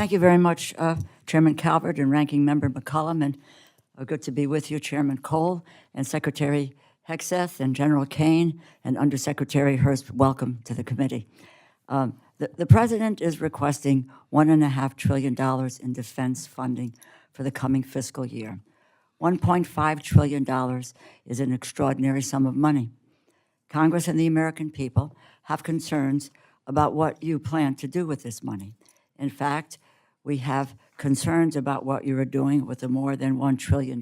Thank you very much, Chairman Calvert and Ranking Member McCollum, and good to be with you, Chairman Cole and Secretary Hegseth and General Kane and Undersecretary Hurst. Welcome to the committee. The President is requesting $1.5 trillion in defense funding for the coming fiscal year. $1.5 trillion is an extraordinary sum of money. Congress and the American people have concerns about what you plan to do with this money. In fact, we have concerns about what you are doing with the more than $1 trillion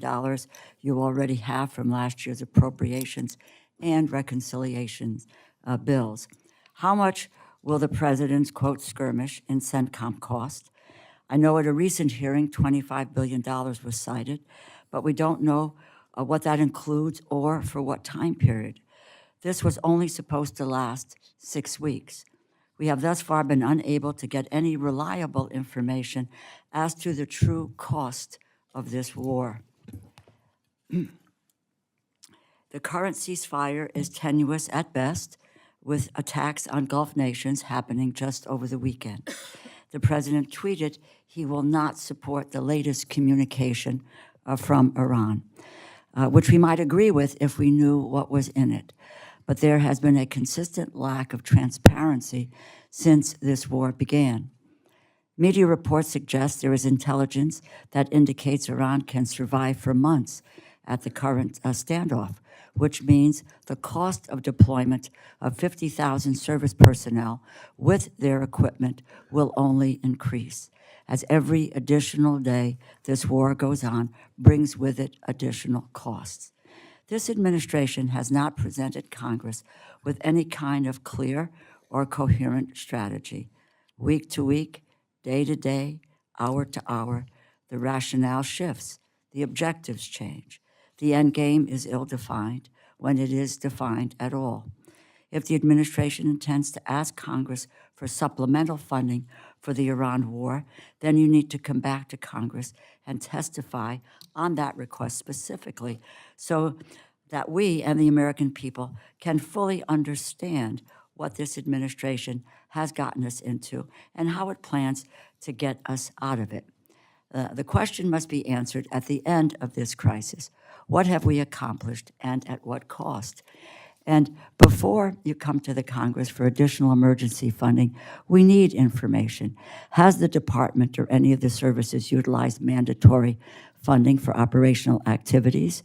you already have from last year's appropriations and reconciliations bills. How much will the President's, quote, skirmish in CENTCOM cost? I know at a recent hearing, $25 billion was cited, but we don't know what that includes or for what time period. This was only supposed to last 6 weeks. We have thus far been unable to get any reliable information as to the true cost of this war. The current ceasefire is tenuous at best, with attacks on Gulf nations happening just over the weekend. The President tweeted he will not support the latest communication from Iran, which we might agree with if we knew what was in it. But there has been a consistent lack of transparency since this war began. Media reports suggest there is intelligence that indicates Iran can survive for months at the current standoff, which means the cost of deployment of 50,000 service personnel with their equipment will only increase, as every additional day this war goes on brings with it additional costs. This administration has not presented Congress with any kind of clear or coherent strategy. Week to week, day to day, hour to hour, the rationale shifts, the objectives change. The end game is ill-defined when it is defined at all. If the administration intends to ask Congress for supplemental funding for the Iran war, then you need to come back to Congress and testify on that request specifically so that we and the American people can fully understand what this administration has gotten us into and how it plans to get us out of it. The question must be answered at the end of this crisis. What have we accomplished and at what cost? And before you come to the Congress for additional emergency funding, we need information. Has the department or any of the services utilized mandatory funding for operational activities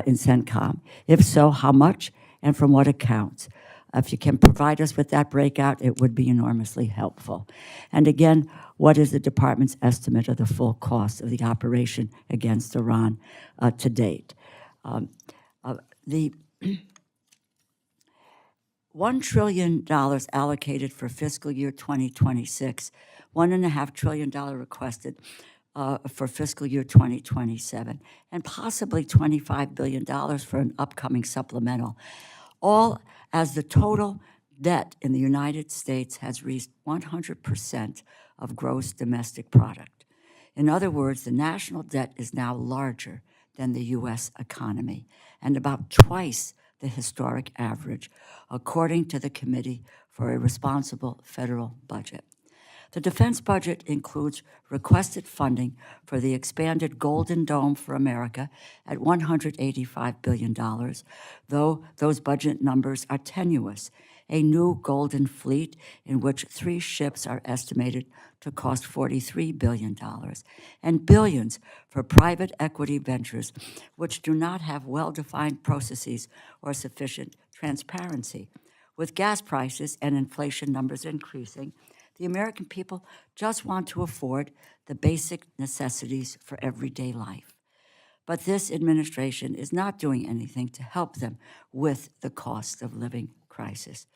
in CENTCOM? If so, how much and from what accounts? If you can provide us with that breakout, it would be enormously helpful. And again, what is the department's estimate of the full cost of the operation against Iran to date? The $1 trillion allocated for fiscal year 2026, $1.5 trillion requested for fiscal year 2027, and possibly $25 billion for an upcoming supplemental, all as the total debt in the United States has reached 100% of gross domestic product. In other words, the national debt is now larger than the U.S. economy and about twice the historic average, according to the Committee for a Responsible Federal Budget. The defense budget includes requested funding for the expanded Golden Dome for America at $185 billion, though those budget numbers are tenuous. A new Golden Fleet, in which 3 ships are estimated to cost $43 billion, and billions for private equity ventures, which do not have well-defined processes or sufficient transparency. With gas prices and inflation numbers increasing, the American people just want to afford the basic necessities for everyday life. But this administration is not doing anything to help them with the cost of living crisis.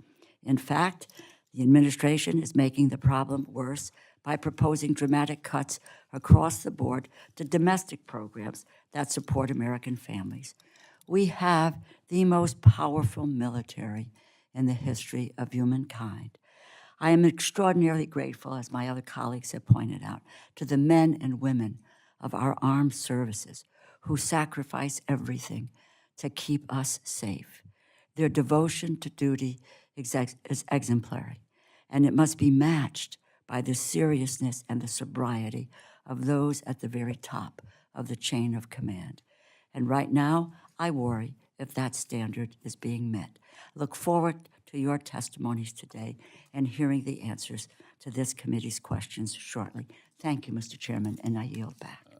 In fact, the administration is making the problem worse by proposing dramatic cuts across the board to domestic programs that support American families. We have the most powerful military in the history of humankind. I am extraordinarily grateful, as my other colleagues have pointed out, to the men and women of our armed services who sacrifice everything to keep us safe. Their devotion to duty is exemplary, and it must be matched by the seriousness and the sobriety of those at the very top of the chain of command. And right now, I worry if that standard is being met. Look forward to your testimonies today and hearing the answers to this committee's questions shortly. Thank you, Mr. Chairman, and I yield back.